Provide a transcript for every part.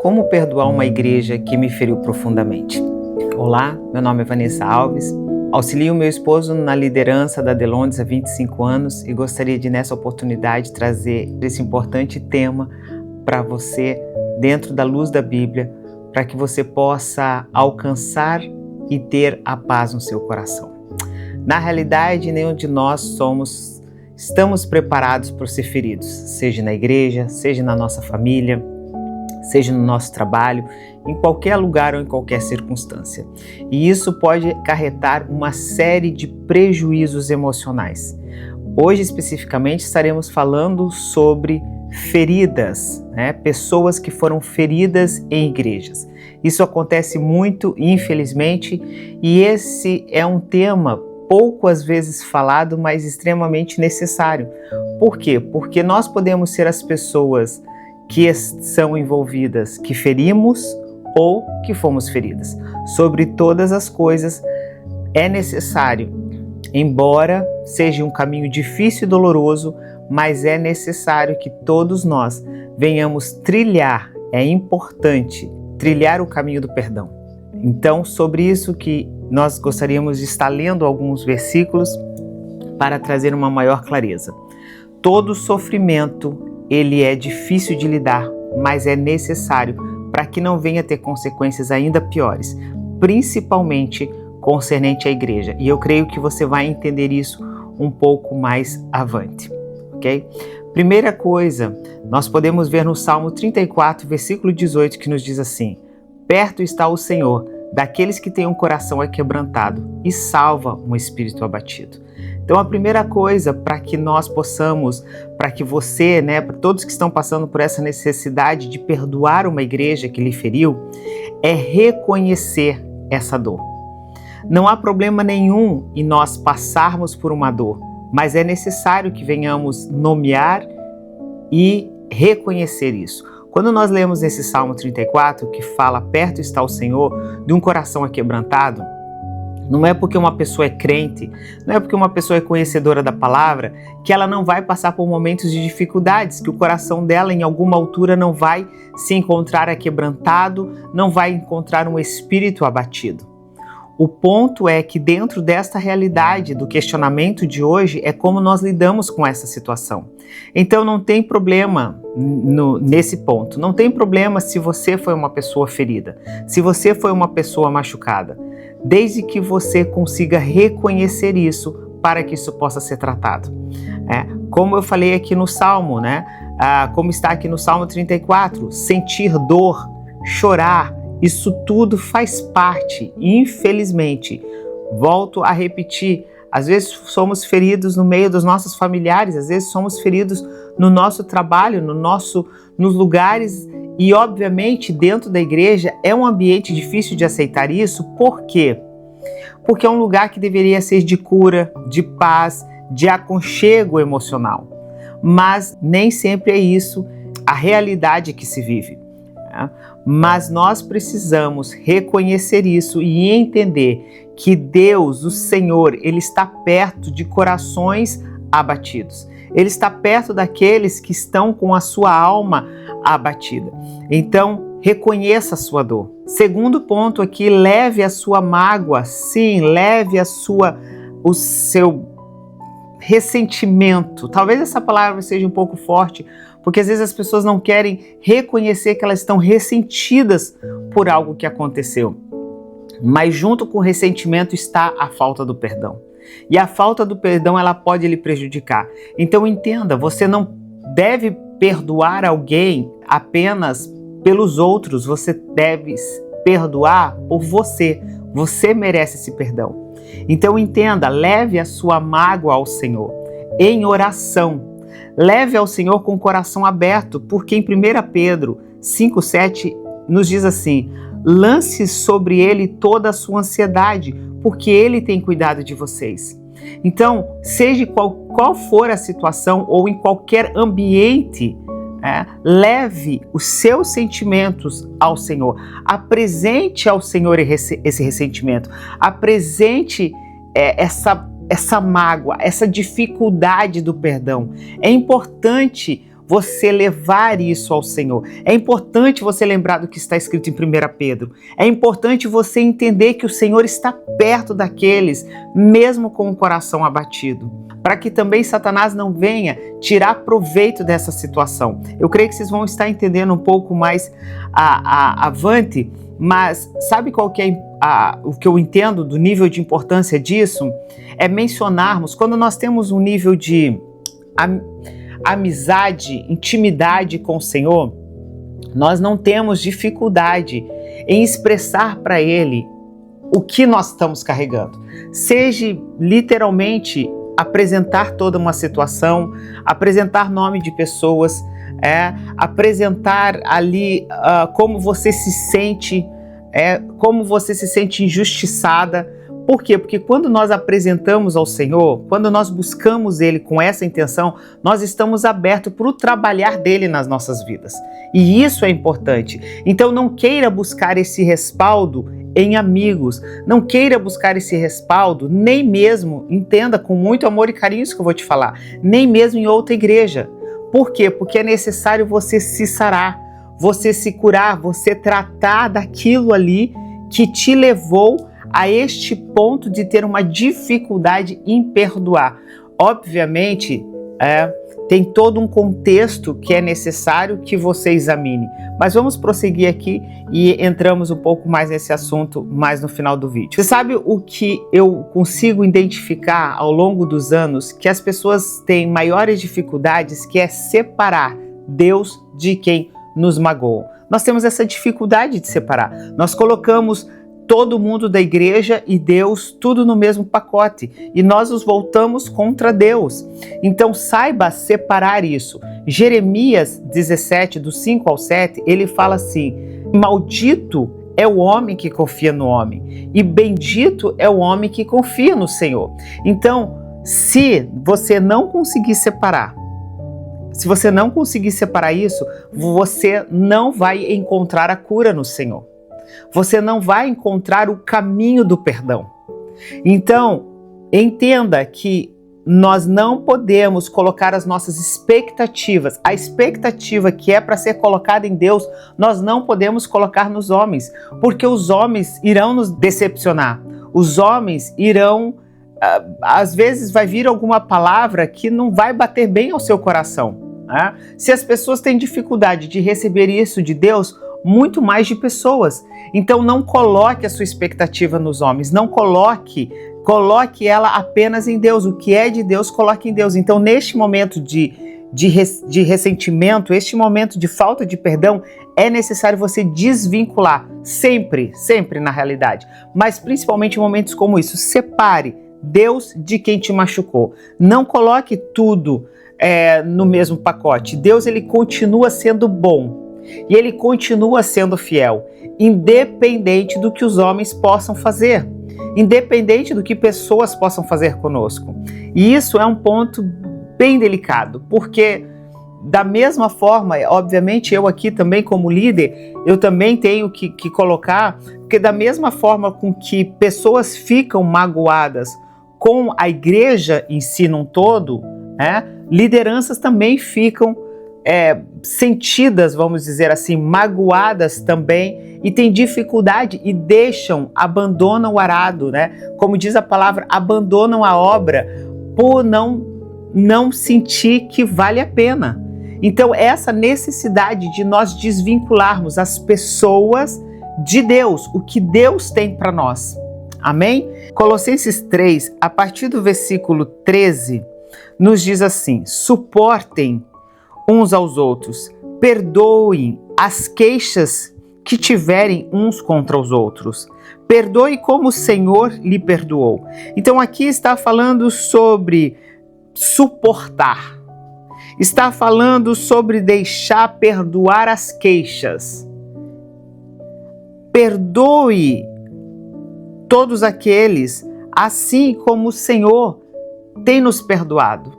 Como perdoar uma igreja que me feriu profundamente? Olá, meu nome é Vanessa Alves, auxilio meu esposo na liderança da Delondes há 25 anos e gostaria de, nessa oportunidade, trazer esse importante tema para você dentro da luz da Bíblia, para que você possa alcançar e ter a paz no seu coração. Na realidade, nenhum de nós estamos preparados para ser feridos, seja na igreja, seja na nossa família, seja no nosso trabalho, em qualquer lugar ou em qualquer circunstância. E isso pode acarretar uma série de prejuízos emocionais. Hoje, especificamente, estaremos falando sobre feridas, pessoas que foram feridas em igrejas. Isso acontece muito, infelizmente, e esse é um tema pouco às vezes falado, mas extremamente necessário. Por quê? Porque nós podemos ser as pessoas que são envolvidas, que ferimos ou que fomos feridas. Sobre todas as coisas, é necessário, embora seja um caminho difícil e doloroso, mas é necessário que todos nós venhamos trilhar, é importante trilhar o caminho do perdão. Então, sobre isso que nós gostaríamos de estar lendo alguns versículos para trazer uma maior clareza. Todo sofrimento ele é difícil de lidar, mas é necessário para que não venha ter consequências ainda piores, principalmente concernente à igreja. E eu creio que você vai entender isso um pouco mais avante, ok? Primeira coisa, nós podemos ver no Salmo 34, versículo 18, que nos diz assim: perto está o Senhor daqueles que têm um coração aquebrantado e salva um espírito abatido. Então, a primeira coisa para que nós possamos, para que você, para todos que estão passando por essa necessidade de perdoar uma igreja que lhe feriu, é reconhecer essa dor. Não há problema nenhum em nós passarmos por uma dor, mas é necessário que venhamos nomear e reconhecer isso. Quando nós lemos esse Salmo 34, que fala perto está o Senhor de um coração aquebrantado, não é porque uma pessoa é crente, não é porque uma pessoa é conhecedora da palavra, que ela não vai passar por momentos de dificuldades, que o coração dela em alguma altura não vai se encontrar aquebrantado, não vai encontrar um espírito abatido. O ponto é que dentro desta realidade do questionamento de hoje é como nós lidamos com essa situação. Então não tem problema nesse ponto, não tem problema se você foi uma pessoa ferida, se você foi uma pessoa machucada, desde que você consiga reconhecer isso para que isso possa ser tratado. Como eu falei aqui no Salmo, como está aqui no Salmo 34, sentir dor, chorar, isso tudo faz parte, infelizmente. Volto a repetir, às vezes somos feridos no meio dos nossos familiares, às vezes somos feridos no nosso trabalho, nos lugares, e obviamente dentro da igreja é um ambiente difícil de aceitar isso. Por quê? Porque é um lugar que deveria ser de cura, de paz, de aconchego emocional. Mas nem sempre é isso a realidade que se vive. Mas nós precisamos reconhecer isso e entender que Deus, o Senhor, Ele está perto de corações abatidos. Ele está perto daqueles que estão com a sua alma abatida. Então, reconheça a sua dor. Segundo ponto aqui, leve a sua mágoa, sim, leve o seu ressentimento. Talvez essa palavra seja um pouco forte, porque às vezes as pessoas não querem reconhecer que elas estão ressentidas por algo que aconteceu. Mas junto com o ressentimento está a falta do perdão. E a falta do perdão, ela pode lhe prejudicar. Então entenda, você não deve perdoar alguém apenas pelos outros, você deve perdoar por você. Você merece esse perdão. Então entenda, leve a sua mágoa ao Senhor em oração. Leve ao Senhor com o coração aberto, porque em 1 Pedro 5,7 nos diz assim: lance sobre ele toda a sua ansiedade, porque ele tem cuidado de vocês. Então, seja qual for a situação ou em qualquer ambiente, leve os seus sentimentos ao Senhor. Apresente ao Senhor esse ressentimento. Apresente essa mágoa, essa dificuldade do perdão. É importante você levar isso ao Senhor. É importante você lembrar do que está escrito em 1 Pedro. É importante você entender que o Senhor está perto daqueles, mesmo com o coração abatido, para que também Satanás não venha tirar proveito dessa situação. Eu creio que vocês vão estar entendendo um pouco mais avante, mas sabe qual que é o que eu entendo do nível de importância disso? É mencionarmos, quando nós temos um nível de amizade, intimidade com o Senhor, nós não temos dificuldade em expressar para Ele o que nós estamos carregando. Seja literalmente apresentar toda uma situação, apresentar nome de pessoas, apresentar ali como você se sente, como você se sente injustiçada. Por quê? Porque quando nós apresentamos ao Senhor, quando nós buscamos Ele com essa intenção, nós estamos abertos para o trabalhar dEle nas nossas vidas. E isso é importante. Então não queira buscar esse respaldo em amigos, não queira buscar esse respaldo, nem mesmo, entenda com muito amor e carinho isso que eu vou te falar, nem mesmo em outra igreja. Por quê? Porque é necessário você se sarar, você se curar, você tratar daquilo ali que te levou a este ponto de ter uma dificuldade em perdoar. Obviamente, tem todo um contexto que é necessário que você examine. Mas vamos prosseguir aqui e entramos um pouco mais nesse assunto mais no final do vídeo. Você sabe o que eu consigo identificar ao longo dos anos? Que as pessoas têm maiores dificuldades, que é separar Deus de quem nos magoou. Nós temos essa dificuldade de separar. Nós colocamos todo mundo da igreja e Deus tudo no mesmo pacote e nós nos voltamos contra Deus. Então saiba separar isso. Jeremias 17, do 5 ao 7, ele fala assim: maldito é o homem que confia no homem e bendito é o homem que confia no Senhor. Então, se você não conseguir separar, isso, você não vai encontrar a cura no Senhor. Você não vai encontrar o caminho do perdão. Então, entenda que nós não podemos colocar as nossas expectativas, a expectativa que é para ser colocada em Deus, nós não podemos colocar nos homens, porque os homens irão nos decepcionar. Os homens irão, às vezes vai vir alguma palavra que não vai bater bem ao seu coração. Se as pessoas têm dificuldade de receber isso de Deus, muito mais de pessoas. Então não coloque a sua expectativa nos homens, não coloque ela apenas em Deus. O que é de Deus, coloque em Deus. Então neste momento de ressentimento, este momento de falta de perdão, é necessário você desvincular, sempre na realidade, mas principalmente em momentos como isso. Separe Deus de quem te machucou. Não coloque tudo no mesmo pacote. Deus, ele continua sendo bom. E ele continua sendo fiel, independente do que os homens possam fazer, independente do que pessoas possam fazer conosco. E isso é um ponto bem delicado, porque da mesma forma, obviamente eu aqui também como líder, eu também tenho que colocar, porque da mesma forma com que pessoas ficam magoadas com a igreja em si num todo, lideranças também ficam sentidas, vamos dizer assim, magoadas também, e têm dificuldade e abandonam o arado, Como diz a palavra, abandonam a obra por não sentir que vale a pena. Então essa necessidade de nós desvincularmos as pessoas de Deus, o que Deus tem para nós. Amém? Colossenses 3, a partir do versículo 13, nos diz assim: suportem uns aos outros, perdoem as queixas que tiverem uns contra os outros. Perdoe como o Senhor lhe perdoou. Então aqui está falando sobre suportar. Está falando sobre deixar perdoar as queixas. Perdoe todos aqueles, assim como o Senhor tem nos perdoado.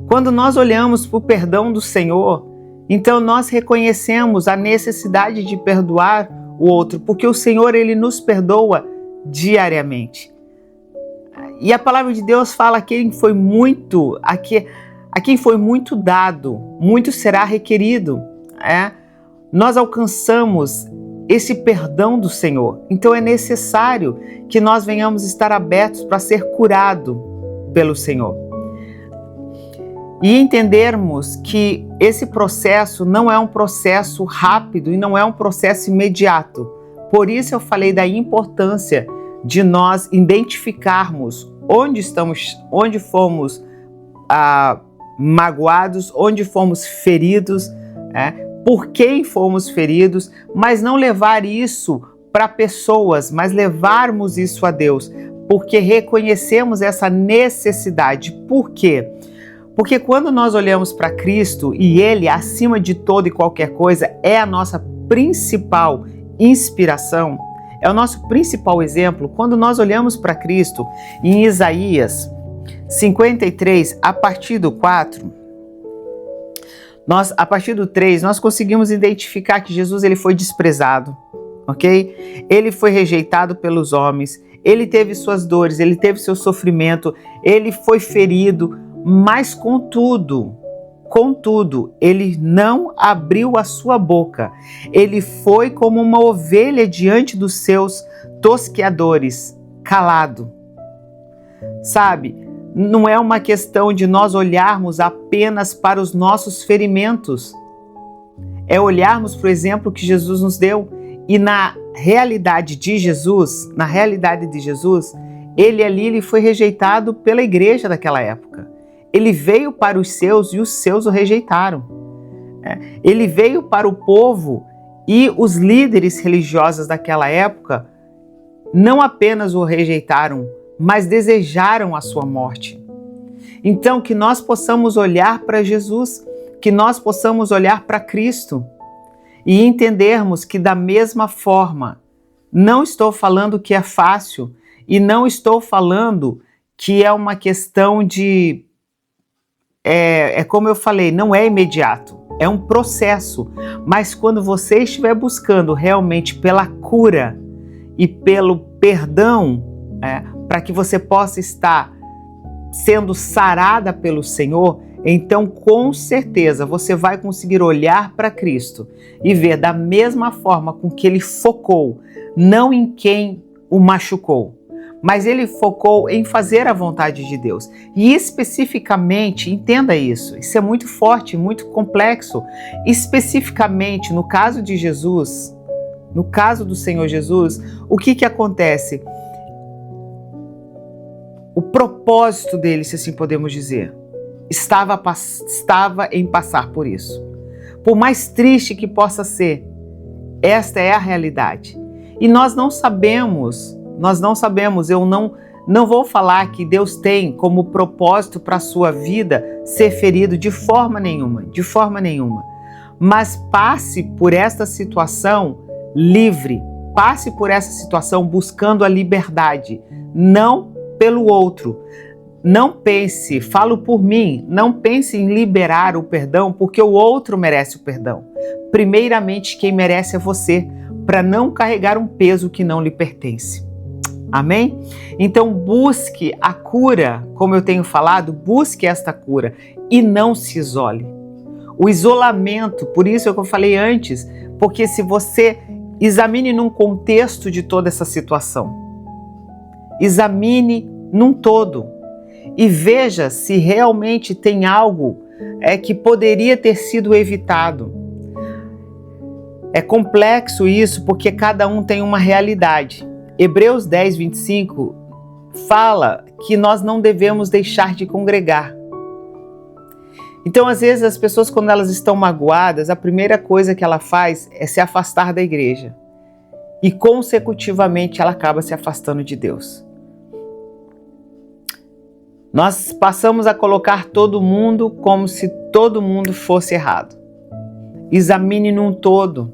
Quando nós olhamos para o perdão do Senhor, então nós reconhecemos a necessidade de perdoar o outro, porque o Senhor, ele nos perdoa diariamente. E a palavra de Deus fala que ele foi muito, A quem foi muito dado, muito será requerido. Nós alcançamos esse perdão do Senhor. Então é necessário que nós venhamos estar abertos para ser curado pelo Senhor. E entendermos que esse processo não é um processo rápido e não é um processo imediato. Por isso eu falei da importância de nós identificarmos onde fomos magoados, onde fomos feridos, por quem fomos feridos, mas não levar isso para pessoas, mas levarmos isso a Deus, porque reconhecemos essa necessidade. Por quê? Porque quando nós olhamos para Cristo e Ele, acima de toda e qualquer coisa, é a nossa principal inspiração, é o nosso principal exemplo, quando nós olhamos para Cristo em Isaías 53, a partir do 4, a partir do 3, nós conseguimos identificar que Jesus ele foi desprezado, ok? Ele foi rejeitado pelos homens, ele teve suas dores, ele teve seu sofrimento, ele foi ferido, mas contudo, ele não abriu a sua boca. Ele foi como uma ovelha diante dos seus tosqueadores, calado. Sabe, não é uma questão de nós olharmos apenas para os nossos ferimentos. É olharmos para o exemplo que Jesus nos deu. E na realidade de Jesus, ele foi rejeitado pela igreja daquela época. Ele veio para os seus e os seus o rejeitaram. Ele veio para o povo e os líderes religiosos daquela época não apenas o rejeitaram, mas desejaram a sua morte. Então, que nós possamos olhar para Jesus, que nós possamos olhar para Cristo e entendermos que da mesma forma, não estou falando que é fácil e não estou falando que é uma questão de... como eu falei, não é imediato, é um processo. Mas quando você estiver buscando realmente pela cura e pelo perdão, para que você possa estar sendo sarada pelo Senhor, então com certeza você vai conseguir olhar para Cristo e ver da mesma forma com que Ele focou, não em quem o machucou, mas Ele focou em fazer a vontade de Deus. E especificamente, entenda isso é muito forte, muito complexo, especificamente no caso de Jesus, no caso do Senhor Jesus, o que acontece? O propósito dele, se assim podemos dizer, estava em passar por isso. Por mais triste que possa ser, esta é a realidade. E nós não sabemos, eu não vou falar que Deus tem como propósito para a sua vida ser ferido de forma nenhuma. Mas passe por esta situação livre, passe por essa situação buscando a liberdade, não pelo outro. Não pense, falo por mim, não pense em liberar o perdão porque o outro merece o perdão. Primeiramente, quem merece é você, para não carregar um peso que não lhe pertence. Amém? Então busque a cura, como eu tenho falado, busque esta cura e não se isole. O isolamento, por isso é o que eu falei antes, porque se você examine num contexto de toda essa situação, examine num todo e veja se realmente tem algo que poderia ter sido evitado. É complexo isso porque cada um tem uma realidade. Hebreus 10, 25 fala que nós não devemos deixar de congregar. Então, às vezes, as pessoas, quando elas estão magoadas, a primeira coisa que ela faz é se afastar da igreja. E, consecutivamente, ela acaba se afastando de Deus. Nós passamos a colocar todo mundo como se todo mundo fosse errado. Examine num todo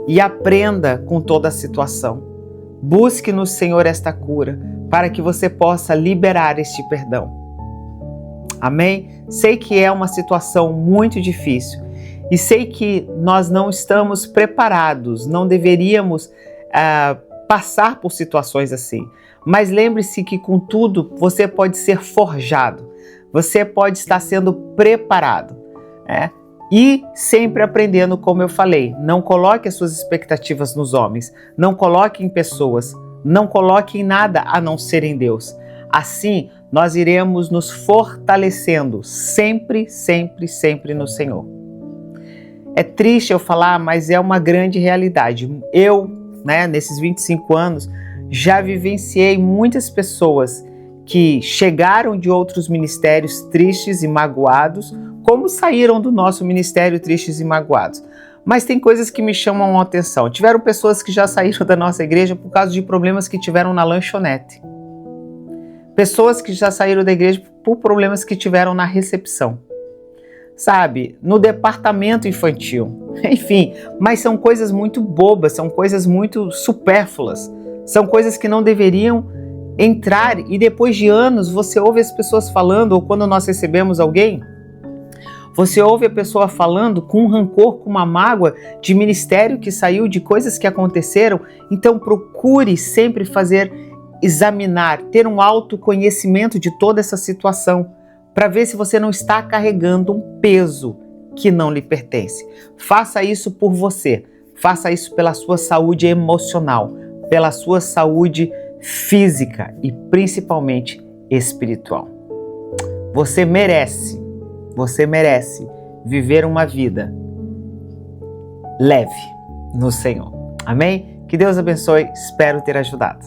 e aprenda com toda a situação. Busque no Senhor esta cura para que você possa liberar este perdão. Amém? Sei que é uma situação muito difícil e sei que nós não estamos preparados, não deveríamos passar por situações assim. Mas lembre-se que com tudo você pode ser forjado. Você pode estar sendo preparado, né? E sempre aprendendo, como eu falei, não coloque as suas expectativas nos homens, não coloque em pessoas, não coloque em nada a não ser em Deus. Assim, nós iremos nos fortalecendo sempre, sempre, sempre no Senhor. É triste eu falar, mas é uma grande realidade. Eu, nesses 25 anos, já vivenciei muitas pessoas que chegaram de outros ministérios tristes e magoados, como saíram do nosso ministério tristes e magoados. Mas tem coisas que me chamam a atenção. Tiveram pessoas que já saíram da nossa igreja por causa de problemas que tiveram na lanchonete. Pessoas que já saíram da igreja por problemas que tiveram na recepção. Sabe, no departamento infantil. Enfim, mas são coisas muito bobas, são coisas muito supérfluas. São coisas que não deveriam entrar, e depois de anos você ouve as pessoas falando, ou quando nós recebemos alguém, você ouve a pessoa falando com um rancor, com uma mágoa de ministério que saiu, de coisas que aconteceram. Então procure sempre examinar, ter um autoconhecimento de toda essa situação, para ver se você não está carregando um peso que não lhe pertence. Faça isso por você, faça isso pela sua saúde emocional, pela sua saúde física e principalmente espiritual. Você merece viver uma vida leve no Senhor. Amém? Que Deus abençoe, espero ter ajudado.